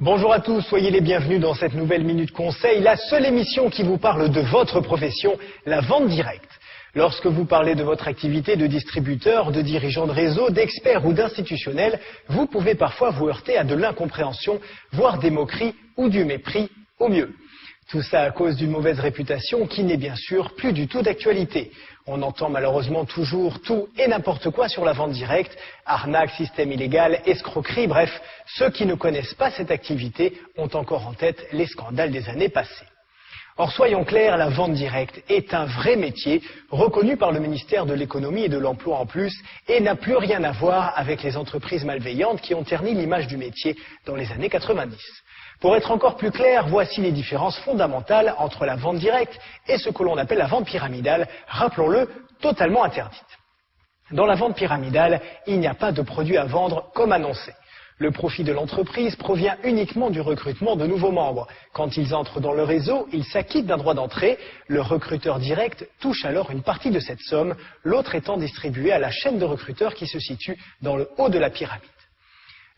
Bonjour à tous, soyez les bienvenus dans cette nouvelle Minute Conseil, la seule émission qui vous parle de votre profession, la vente directe. Lorsque vous parlez de votre activité de distributeur, de dirigeant de réseau, d'expert ou d'institutionnel, vous pouvez parfois vous heurter à de l'incompréhension, voire des moqueries ou du mépris au mieux. Tout ça à cause d'une mauvaise réputation qui n'est bien sûr plus du tout d'actualité. On entend malheureusement toujours tout et n'importe quoi sur la vente directe, arnaque, système illégal, escroquerie, bref, ceux qui ne connaissent pas cette activité ont encore en tête les scandales des années passées. Or, soyons clairs, la vente directe est un vrai métier, reconnu par le ministère de l'économie et de l'emploi en plus, et n'a plus rien à voir avec les entreprises malveillantes qui ont terni l'image du métier dans les années 90. Pour être encore plus clair, voici les différences fondamentales entre la vente directe et ce que l'on appelle la vente pyramidale, rappelons-le, totalement interdite. Dans la vente pyramidale, il n'y a pas de produit à vendre comme annoncé. Le profit de l'entreprise provient uniquement du recrutement de nouveaux membres. Quand ils entrent dans le réseau, ils s'acquittent d'un droit d'entrée. Le recruteur direct touche alors une partie de cette somme, l'autre étant distribué à la chaîne de recruteurs qui se situe dans le haut de la pyramide.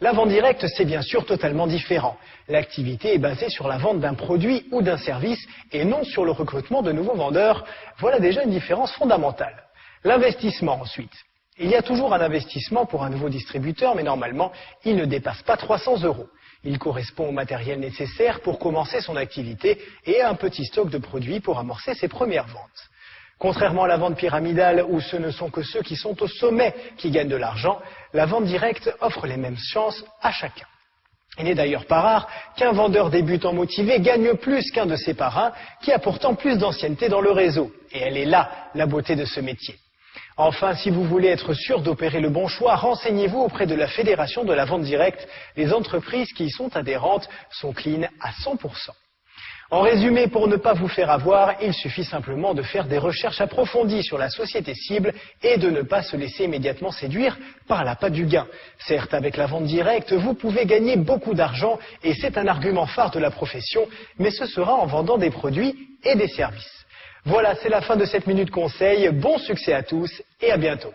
La vente directe, c'est bien sûr totalement différent. L'activité est basée sur la vente d'un produit ou d'un service et non sur le recrutement de nouveaux vendeurs. Voilà déjà une différence fondamentale. L'investissement ensuite. Il y a toujours un investissement pour un nouveau distributeur, mais normalement, il ne dépasse pas 300 €. Il correspond au matériel nécessaire pour commencer son activité et à un petit stock de produits pour amorcer ses premières ventes. Contrairement à la vente pyramidale, où ce ne sont que ceux qui sont au sommet qui gagnent de l'argent, la vente directe offre les mêmes chances à chacun. Il n'est d'ailleurs pas rare qu'un vendeur débutant motivé gagne plus qu'un de ses parrains, qui a pourtant plus d'ancienneté dans le réseau. Et elle est là, la beauté de ce métier. Enfin, si vous voulez être sûr d'opérer le bon choix, renseignez-vous auprès de la Fédération de la vente directe. Les entreprises qui y sont adhérentes sont clean à 100%. En résumé, pour ne pas vous faire avoir, il suffit simplement de faire des recherches approfondies sur la société cible et de ne pas se laisser immédiatement séduire par l'appât du gain. Certes, avec la vente directe, vous pouvez gagner beaucoup d'argent et c'est un argument phare de la profession, mais ce sera en vendant des produits et des services. Voilà, c'est la fin de cette Minute Conseil. Bon succès à tous et à bientôt.